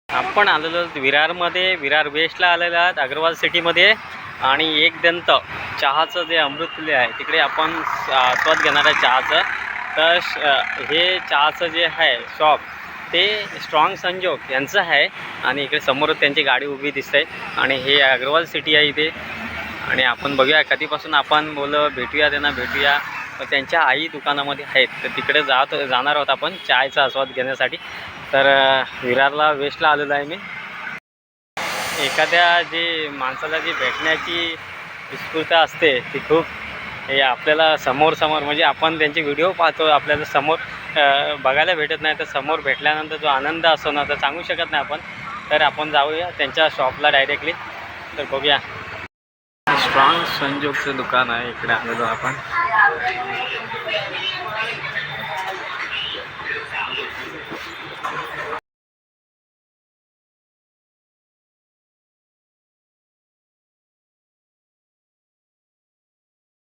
आपण आलेलो विरारमध्ये, विरार वेस्टला आलेलो आहात, अग्रवाल सिटीमध्ये. आणि एक दंत चहाचं जे अमृततुल्य आहे तिकडे आपण स्वाद घेणार आहे चहाचं. तर हे चहाचं जे आहे शॉप ते स्ट्रॉंग संजोग यांचं आहे. आणि इकडे समोर त्यांची गाडी उभी दिसते आणि हे अग्रवाल सिटी आहे इथे. आणि आपण बघूया कधीपासून आपण बोललो भेटूया त्यांना भेटूया, तर त्यांच्या आई दुकानामध्ये आहेत. तर तिकडे जाणार आहोत आपण चायचा आस्वाद घेण्यासाठी. तर विरारला वेस्टला आलेलो आहे मी. एखाद्या जी माणसाला जी भेटण्याची उत्स्फूर्तता असते ती खूप हे आपल्याला समोर म्हणजे आपण त्यांचे व्हिडिओ पाहतो, आपल्याला समोर बघायला भेटत नाही. तर समोर भेटल्यानंतर जो आनंद असतो ना, तर सांगू शकत नाही आपण. तर आपण जाऊया त्यांच्या शॉपला डायरेक्टली. तर बघूया. स्ट्रॉंग संजोगचं दुकान आहे, इकडे आलेलो आपण.